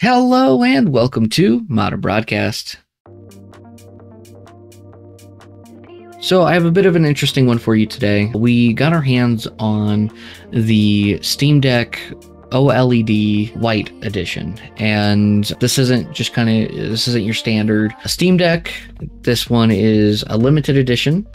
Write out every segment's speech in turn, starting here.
Hello and welcome to Modern Broadcast. So I have a bit of an interesting one for you today. We got our hands on the Steam Deck OLED White Edition, and this isn't your standard Steam Deck. This one is a limited edition,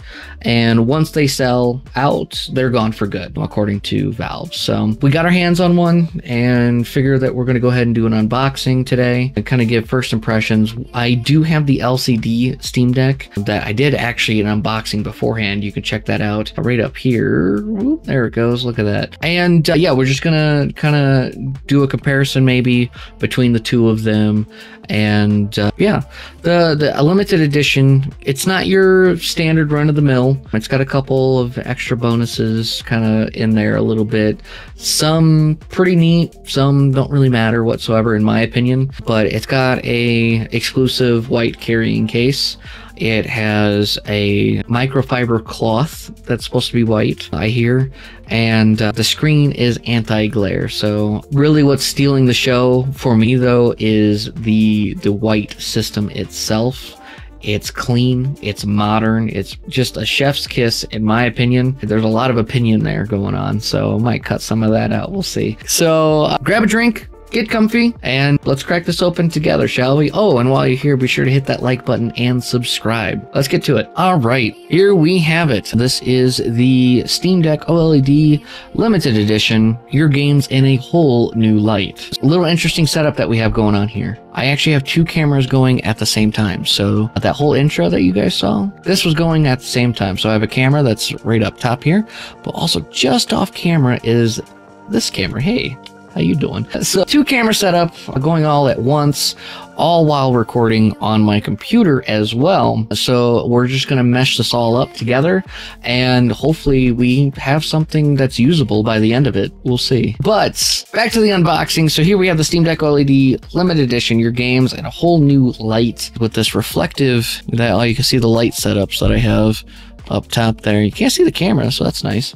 and once they sell out, they're gone for good, according to Valve. So we got our hands on one and figure that we're going to go ahead and do an unboxing today and kind of give first impressions. I do have the LCD Steam Deck that I did actually an unboxing beforehand. You can check that out right up here. Oop, there it goes. Look at that. And yeah, we're just gonna kind of do a comparison maybe between the two of them. And yeah, the limited edition, it's not your standard run-of-the-mill. It's got a couple of extra bonuses kind of in there a little bit. Some pretty neat, some don't really matter whatsoever in my opinion, but it's got a exclusive white carrying case. It has a microfiber cloth that's supposed to be white, I hear, and the screen is anti-glare. So really what's stealing the show for me though is the white system itself. It's clean, it's modern, it's just a chef's kiss in my opinion. There's a lot of opinion there going on, so I might cut some of that out, we'll see. So grab a drink, get comfy, and let's crack this open together, shall we? Oh, and while you're here, be sure to hit that like button and subscribe. Let's get to it. All right, here we have it. This is the Steam Deck OLED Limited Edition, your games in a whole new light. A little interesting setup that we have going on here. I actually have two cameras going at the same time. So that whole intro that you guys saw, this was going at the same time. So I have a camera that's right up top here, but also just off camera is this camera. Hey, how you doing? So two camera setup going all at once, all while recording on my computer as well. So we're just going to mesh this all up together and hopefully we have something that's usable by the end of it. We'll see. But back to the unboxing. So here we have the Steam Deck OLED Limited Edition, your games in a whole new light with this reflective, that you can see the light setups that I have up top there. You can't see the camera, so that's nice.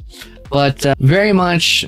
But very much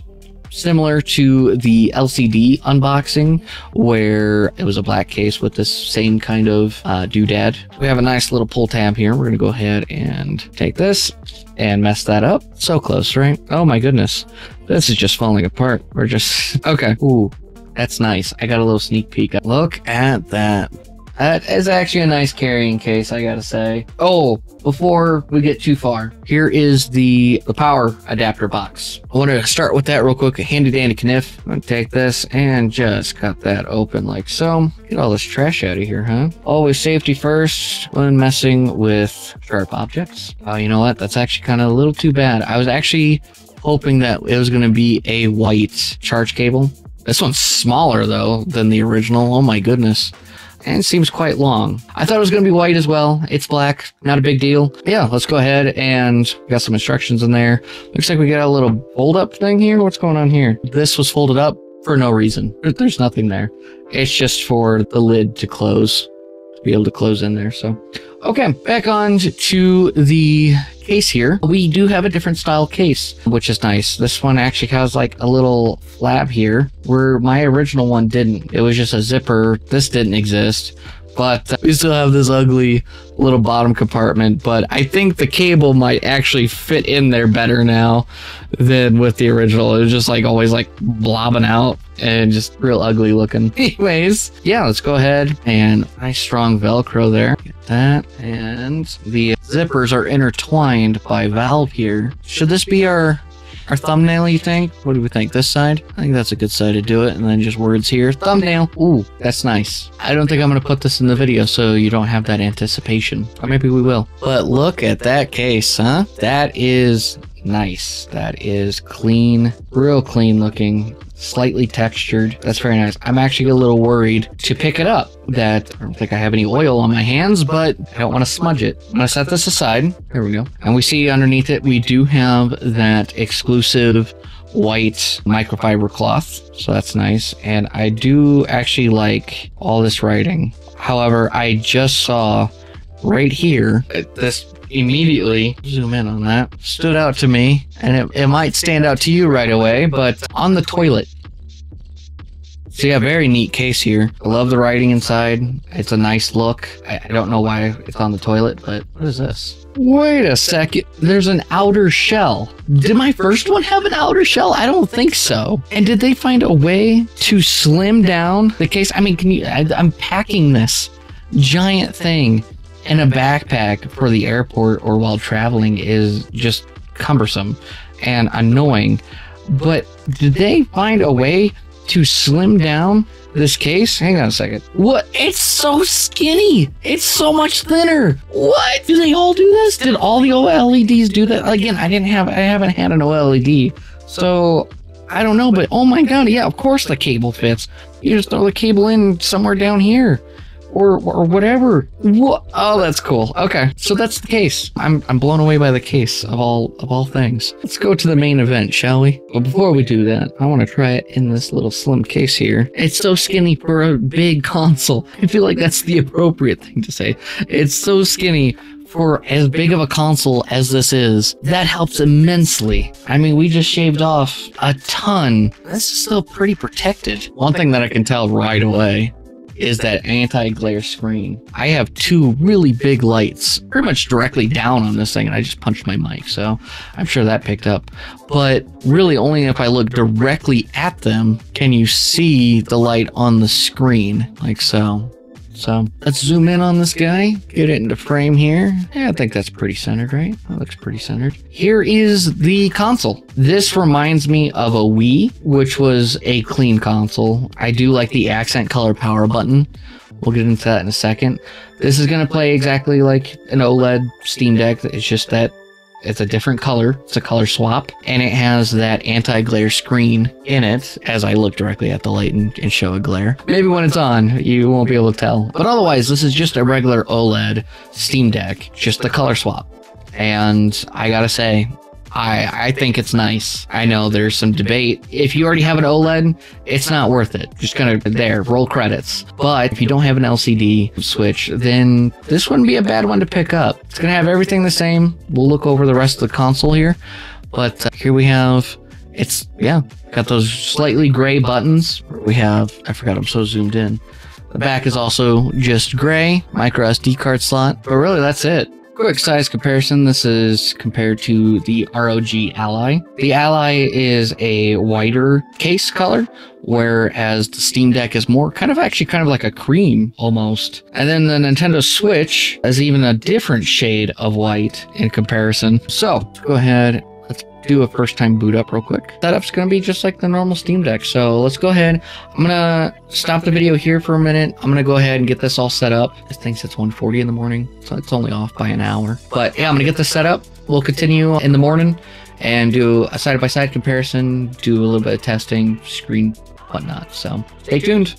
similar to the LCD unboxing, where it was a black case with this same kind of doodad. We have a nice little pull tab here. We're gonna go ahead and take this and mess that up. So close, right? Oh my goodness, this is just falling apart. We're just okay. Ooh, that's nice. I got a little sneak peek. Look at that. That is actually a nice carrying case, I gotta say. Oh, before we get too far, here is the power adapter box. I want to start with that real quick. A handy dandy kniff. I'm gonna take this and just cut that open like so. Get all this trash out of here, huh? Always safety first when messing with sharp objects. Oh, you know what? That's actually kind of a little too bad. I was actually hoping that it was gonna be a white charge cable. This one's smaller though than the original. Oh my goodness. And it seems quite long. I thought it was going to be white as well. It's black, not a big deal. Yeah, let's go ahead and got some instructions in there. Looks like we got a little fold up thing here. What's going on here? This was folded up for no reason. There's nothing there. It's just for the lid to close, to be able to close in there. So, okay, back on to the case here. We do have a different style case, which is nice. This one actually has like a little flap here where my original one didn't. It was just a zipper. This didn't exist, but we still have this ugly little bottom compartment. But I think the cable might actually fit in there better now than with the original. It was just like always like blobbing out and just real ugly looking. Anyways, yeah, let's go ahead and nice strong Velcro there. Get that, and the zippers are intertwined by Valve here. Should this be our thumbnail, you think? What do we think? This side? I think that's a good side to do it. And then just words here. Thumbnail. Ooh, that's nice. I don't think I'm going to put this in the video so you don't have that anticipation. Or maybe we will. But look at that case, huh? That is nice. That is clean. Real clean looking. Slightly textured. That's very nice. I'm actually a little worried to pick it up that I don't think I have any oil on my hands, but I don't want to smudge it. I'm going to set this aside. There we go. And we see underneath it, we do have that exclusive white microfiber cloth. So that's nice. And I do actually like all this writing. However, I just saw right here, this immediately, zoom in on that, stood out to me, and it might stand out to you right away, but on the toilet, So yeah, very neat case here. I love the writing inside. It's a nice look. I don't know why it's on the toilet, but what is this? Wait a second. There's an outer shell. Did my first one have an outer shell? I don't think so. And did they find a way to slim down the case? I mean, I'm packing this giant thing in a backpack for the airport or while traveling is just cumbersome and annoying. But did they find a way to slim down this case? Hang on a second. What? It's so skinny. It's so much thinner. What? Do they all do this? Did all the OLEDs do that? Again, I haven't had an OLED, so I don't know, but oh my god, yeah, of course the cable fits. You just throw the cable in somewhere down here. Or whatever. What? Oh, that's cool. Okay, so that's the case. I'm blown away by the case of all things. Let's go to the main event, shall we? But before we do that, I want to try it in this little slim case here. It's so skinny for a big console. I feel like that's the appropriate thing to say. It's so skinny for as big of a console as this is. That helps immensely. I mean, we just shaved off a ton. This is still pretty protected. One thing that I can tell right away is that anti-glare screen. I have two really big lights pretty much directly down on this thing, and I just punched my mic, so I'm sure that picked up. But really only if I look directly at them can you see the light on the screen, like so. So let's zoom in on this guy, get it into frame here. Yeah, I think that's pretty centered, right? That looks pretty centered. Here is the console. This reminds me of a Wii, which was a clean console. I do like the accent color power button. We'll get into that in a second. This is going to play exactly like an OLED Steam Deck. It's just that it's a different color. It's a color swap. And it has that anti-glare screen in it as I look directly at the light and show a glare. Maybe when it's on, you won't be able to tell. But otherwise, this is just a regular OLED Steam Deck. Just the color swap. And I gotta say, I think it's nice. I know there's some debate. If you already have an OLED, it's not worth it. Just kind of there, roll credits. But if you don't have an LCD switch, then this wouldn't be a bad one to pick up. It's gonna have everything the same. We'll look over the rest of the console here. But here we have, it's, yeah, got those slightly gray buttons. We have, I forgot, I'm so zoomed in. The back is also just gray, micro SD card slot. But really, that's it. Quick size comparison. This is compared to the ROG Ally. The Ally is a whiter case color, whereas the Steam Deck is more kind of like a cream almost. And then the Nintendo Switch is even a different shade of white in comparison. So let's go ahead. Let's do a first time boot up real quick. Setup's going to be just like the normal Steam Deck. So let's go ahead. I'm going to stop the video here for a minute. I'm going to go ahead and get this all set up. This thing says 1:40 in the morning, so it's only off by an hour. But yeah, I'm going to get this set up. We'll continue in the morning and do a side-by-side comparison, do a little bit of testing, screen, whatnot. So stay tuned.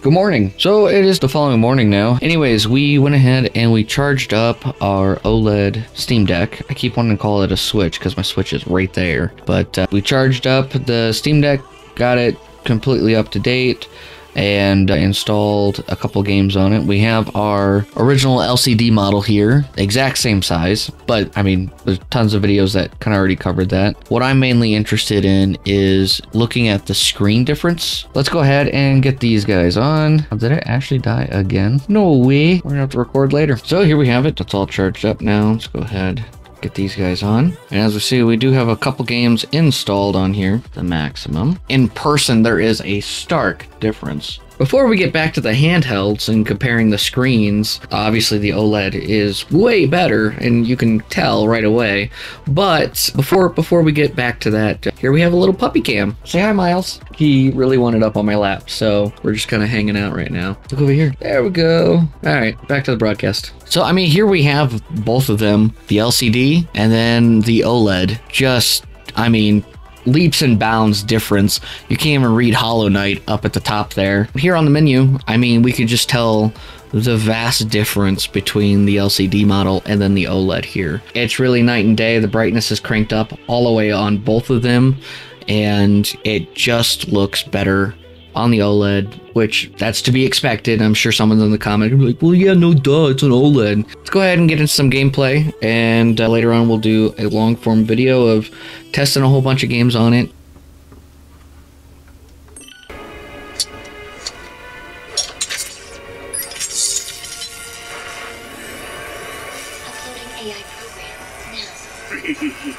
Good morning. So it is the following morning now. Anyways, we went ahead and we charged up our OLED Steam Deck. I keep wanting to call it a Switch because my Switch is right there. But we charged up the Steam Deck, got it completely up to date, and installed a couple games on it. We have our original LCD model here, exact same size, but I mean, there's tons of videos that kind of already covered that. What I'm mainly interested in is looking at the screen difference. Let's go ahead and get these guys on. Oh, did it actually die again? No way. We're gonna have to record later. So here we have it. That's all charged up now. Let's go ahead, get these guys on. And as we see, we do have a couple games installed on here, the maximum. In person, there is a stark difference. Before we get back to the handhelds and comparing the screens, obviously the OLED is way better, and you can tell right away. But before we get back to that, here we have a little puppy cam. Say hi, Miles. He really wanted up on my lap, so we're just kind of hanging out right now. Look over here. There we go. All right, back to the broadcast. So, I mean, here we have both of them, the LCD and then the OLED. Just, I mean, leaps and bounds difference. You can't even read Hollow Knight up at the top there. Here on the menu, I mean, we could just tell the vast difference between the LCD model and then the OLED here. It's really night and day. The brightness is cranked up all the way on both of them, and it just looks better on the OLED, which that's to be expected. I'm sure someone's in the comment will be like, well, yeah, no duh, it's an OLED. Let's go ahead and get into some gameplay, and later on we'll do a long form video of testing a whole bunch of games on it. Uploading AI program now.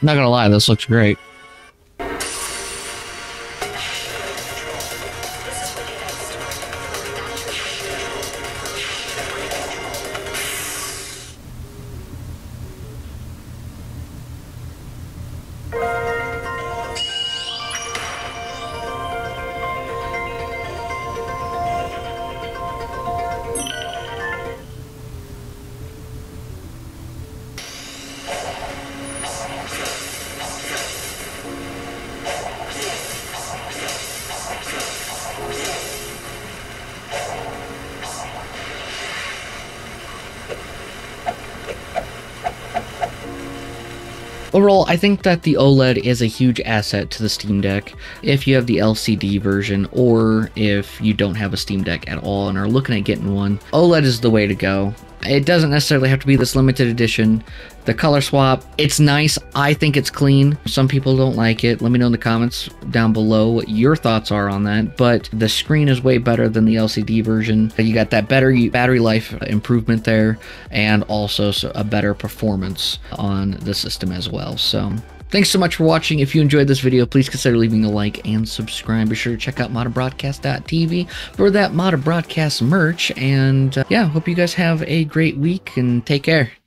Not gonna lie, this looks great. Overall, I think that the OLED is a huge asset to the Steam Deck if you have the LCD version, or if you don't have a Steam Deck at all and are looking at getting one. OLED is the way to go. It doesn't necessarily have to be this limited edition. The color swap, it's nice. I think it's clean. Some people don't like it. Let me know in the comments down below what your thoughts are on that. But the screen is way better than the LCD version. You got that better battery life improvement there, and also a better performance on the system as well. So thanks so much for watching. If you enjoyed this video, please consider leaving a like and subscribe. Be sure to check out modernbroadcast.tv for that Modern Broadcast merch. And yeah, hope you guys have a great week and take care.